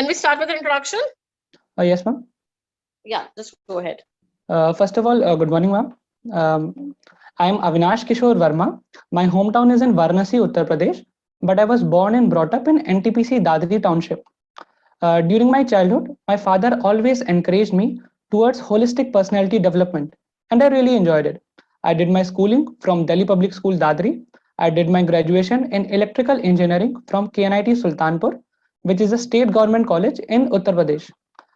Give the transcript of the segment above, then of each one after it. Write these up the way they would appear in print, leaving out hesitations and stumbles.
Can we start with the introduction? Yes, ma'am. Yeah, just go ahead. First of all, good morning, ma'am. I am Avinash Kishore Verma. My hometown is in Varanasi, Uttar Pradesh, but I was born and brought up in NTPC Dadri Township. During my childhood, my father always encouraged me towards holistic personality development, and I really enjoyed it. I did my schooling from Delhi Public School Dadri. I did my graduation in electrical engineering from KNIT Sultanpur, which is a state government college in Uttar Pradesh.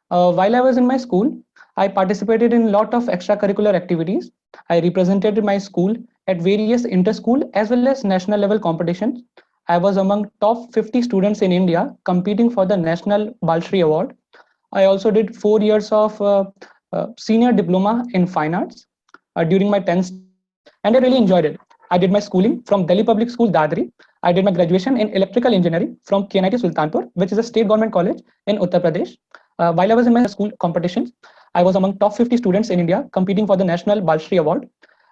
While I was in my school, I participated in a lot of extracurricular activities. I represented my school at various inter-school as well as national level competitions. I was among top 50 students in India competing for the National Balshri Award. I also did 4 years of senior diploma in fine arts during my 10th, and I really enjoyed it. I did my schooling from Delhi Public School Dadri. I did my graduation in electrical engineering from KNIT Sultanpur, which is a state government college in Uttar Pradesh. While I was in my school competitions, I was among top 50 students in India competing for the National Balshri Award.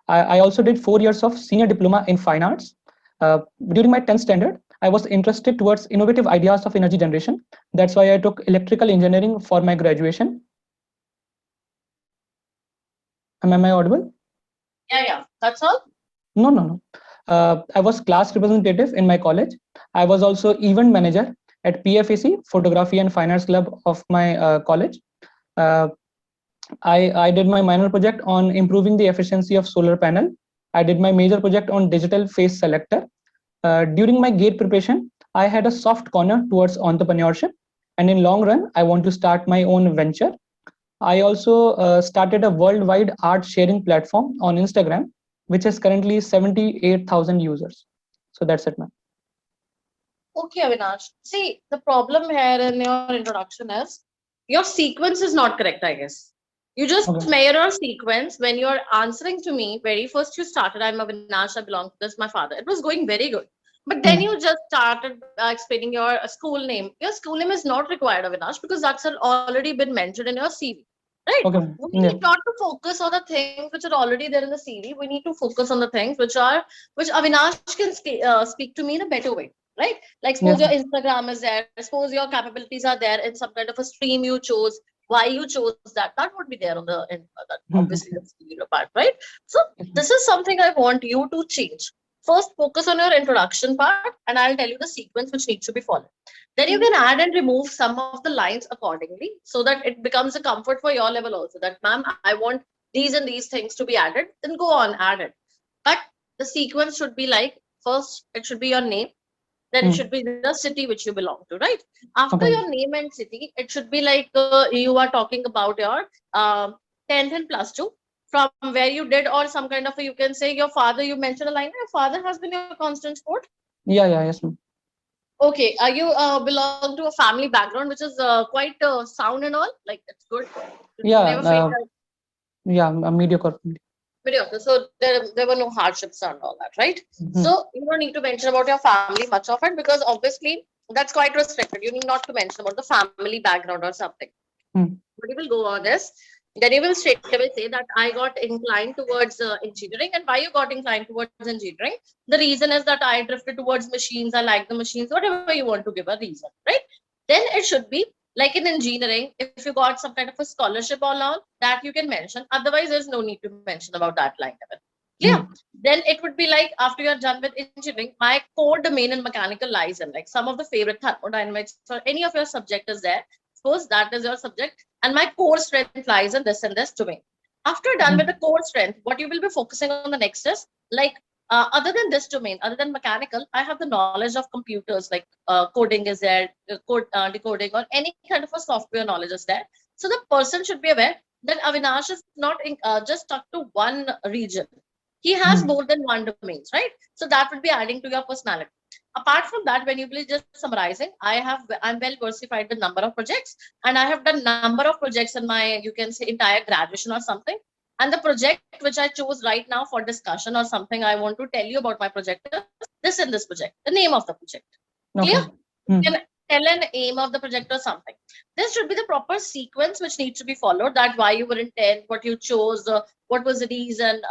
I also did 4 years of senior diploma in fine arts. During my 10th standard, I was interested towards innovative ideas of energy generation. That's why I took electrical engineering for my graduation. Am I audible? Yeah. That's all? No. I was class representative in my college. I was also event manager at PFAC, Photography and Fine Arts Club of my college. I did my minor project on improving the efficiency of solar panel. I did my major project on digital face selector. During my GATE preparation, I had a soft corner towards entrepreneurship, and in long run, I want to start my own venture. I also started a worldwide art sharing platform on Instagram, which has currently 78,000 users. So that's it, ma'am. Okay, Avinash. See, the problem here in your introduction is your sequence is not correct, I guess. You just made your sequence when you're answering to me. Very first, you started, I'm Avinash, I belong to this, my father. It was going very good. But then you just started explaining your school name. Your school name is not required, Avinash, because that's already been mentioned in your CV. Right? Okay. We need not to focus on the things which are already there in the CV. We need to focus on the things which Avinash can speak to me in a better way. Right? Like suppose your Instagram is there, suppose your capabilities are there in some kind of a stream you chose, why you chose that would be there on the obviously the part, right? So this is something I want you to change. First, focus on your introduction part, and I'll tell you the sequence which needs to be followed. Then you can add and remove some of the lines accordingly, so that it becomes a comfort for your level also. That, ma'am, I want these and these things to be added. Then go on, add it. But the sequence should be like, first, it should be your name. Then it should be the city which you belong to, right? After your name and city, it should be like you are talking about your 10th and plus 2, from where you did, or some kind of you can say your father, you mentioned a line, your father has been your constant support. Yes, ma'am. Okay, you belong to a family background which is quite sound and all, like it's good. Mediocre. Mediocre. So there were no hardships and all that, right? So you don't need to mention about your family much of it, because obviously that's quite restricted. You need not to mention about the family background or something. But you will go on this. Then you will straight away say that I got inclined towards engineering. And why you got inclined towards engineering? The reason is that I drifted towards machines. I like the machines, whatever you want to give a reason, right? Then it should be like in engineering, if you got some kind of a scholarship or all, that you can mention. Otherwise, there's no need to mention about that line level. Clear? Then it would be like, after you're done with engineering, my core domain in mechanical lies in like some of the favorite thermodynamics or any of your subject is there. Suppose that is your subject, and my core strength lies in this and this domain. After done with the core strength, what you will be focusing on the next is like, other than this domain, other than mechanical, I have the knowledge of computers, like coding is there, decoding, or any kind of a software knowledge is there. So the person should be aware that Avinash is not just stuck to one region. He has more than one domains, right? So that would be adding to your personality. Apart from that, when you will just summarizing, I'm well versified with number of projects, and I have done number of projects in my, you can say, entire graduation or something. And the project which I chose right now for discussion or something I want to tell you about my project is this and this project, the name of the project. Clear? You can tell an aim of the project or something. This should be the proper sequence which needs to be followed, that why you were in 10th, what you chose, what was the reason,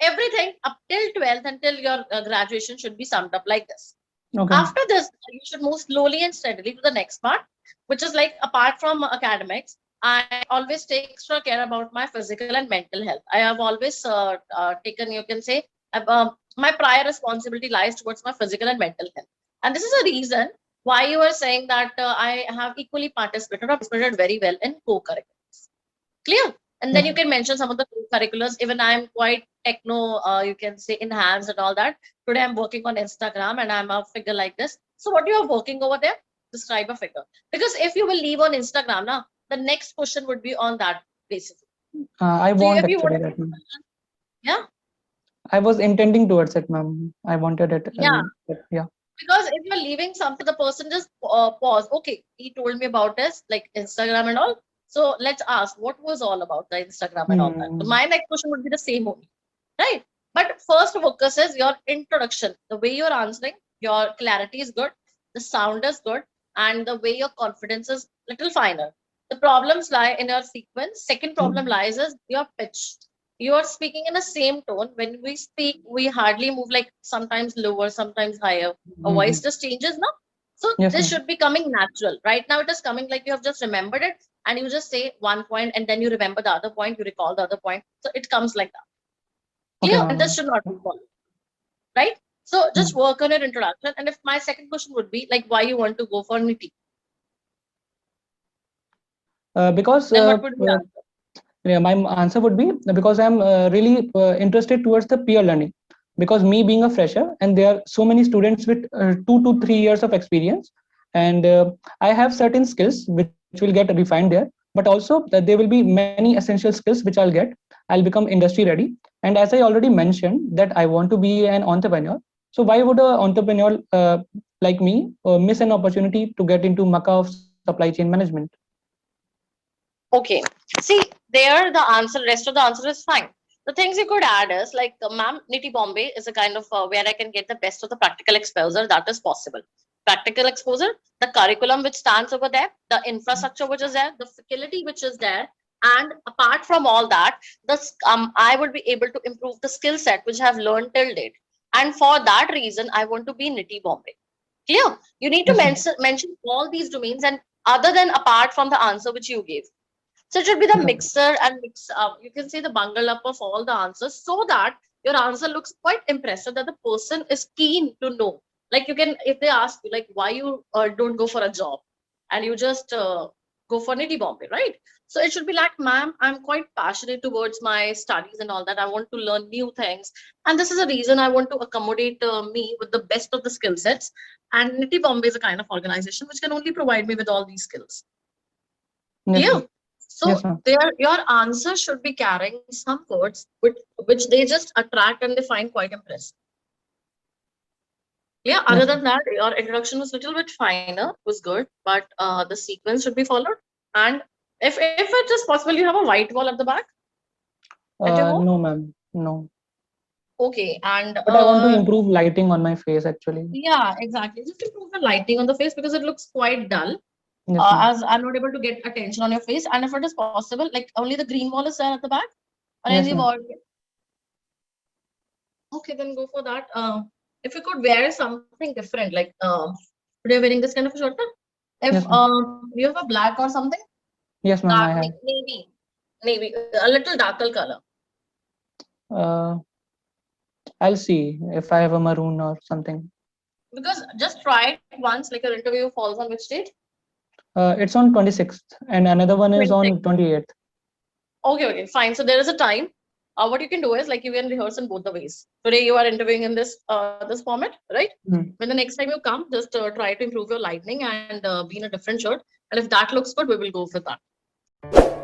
everything up till 12th until your graduation should be summed up like this. After this, you should move slowly and steadily to the next part. which is like apart from academics, I always take extra care about my physical and mental health. I have always taken, you can say, my prior responsibility lies towards my physical and mental health. And this is a reason why you are saying that I have equally participated very well in co-curriculums. Clear? And then you can mention some of the curriculars. Even I'm quite techno, you can say, enhanced and all that. Today I'm working on Instagram and I'm a figure like this. So what you are working over there? Describe a figure. Because if you will leave on Instagram, now the next question would be on that basis. I So want if you actually want that, ma'am. yeah, I was intending towards it, ma'am. I wanted it. yeah. Yeah. Because if you're leaving something, the person just pause. Okay, he told me about this, like Instagram and all. So let's ask what was all about the Instagram and all that. So my next question would be the same only, right? But first focus is your introduction. The way you're answering, your clarity is good, the sound is good, and the way your confidence is little finer. The problems lie in your sequence. Second problem lies is your pitch. You are speaking in the same tone. When we speak, we hardly move, like sometimes lower, sometimes higher. A voice just changes now. So Yes, this ma'am. should be coming natural. Right now it is coming like you have just remembered it and you just say one point and then you remember the other point, you recall the other point. So it comes like that. Okay, Clear? And this ma'am. should not be followed. Right? So just work on your introduction. And if my second question would be like why you want to go for NITIE, Because then what would be the answer? yeah, my answer would be because I'm really interested towards the peer learning. Because me being a fresher, and there are so many students with 2 to 3 years of experience, and I have certain skills which will get refined there. But also that there will be many essential skills which I'll get. I'll become industry ready. And as I already mentioned that I want to be an entrepreneur. So why would an entrepreneur like me miss an opportunity to get into Makkah of supply chain management? Okay. See, there the answer, rest of the answer is fine. The things you could add is like, ma'am, NITIE Bombay is a kind of where I can get the best of the practical exposure that is possible. Practical exposure, the curriculum which stands over there, the infrastructure which is there, the facility which is there, and apart from all that, I would be able to improve the skill set which I have learned till date. And for that reason, I want to be NITIE Bombay. Clear? You need to Yes, ma'am. mention all these domains and other than apart from the answer which you gave. So it should be the Okay. mixer and mix up. You can say the bungle up of all the answers so that your answer looks quite impressive that the person is keen to know. Like you can, if they ask you like why you don't go for a job and you just go for NITIE Bombay, right? So it should be like, ma'am, I'm quite passionate towards my studies and all that. I want to learn new things. And this is a reason I want to accommodate me with the best of the skill sets. And NITIE Bombay is a kind of organization which can only provide me with all these skills. Yes, Clear? ma'am. So Yes, ma'am. your answer should be carrying some words which they just attract and they find quite impressive. Yeah, Yes, other ma'am. than that, your introduction was a little bit finer, was good, but the sequence should be followed. And if it is possible, you have a white wall at the back at your home. No, ma'am. No. Okay, and But I want to improve lighting on my face actually. yeah, exactly. Just improve the lighting on the face because it looks quite dull. Yes, ma'am. As I'm not able to get attention on your face. And if it is possible, like only the green wall is there at the back, or Yes, any ma'am. wall. Okay, then go for that. If you could wear something different, like today wearing this kind of a shirt, na? If Yes, ma'am. you have a black or something, Yes, ma'am. I dark have. navy, a little darker color. Uh, I'll see if I have a maroon or something. Because just try it once, like your interview falls on which date? It's on 26th, and another one is 26. on 28th. Okay, fine. So there is a time. What you can do is like you can rehearse in both the ways. Today you are interviewing in this format, right? Mm. When the next time you come, just try to improve your lightning and be in a different shirt. And if that looks good, we will go for that.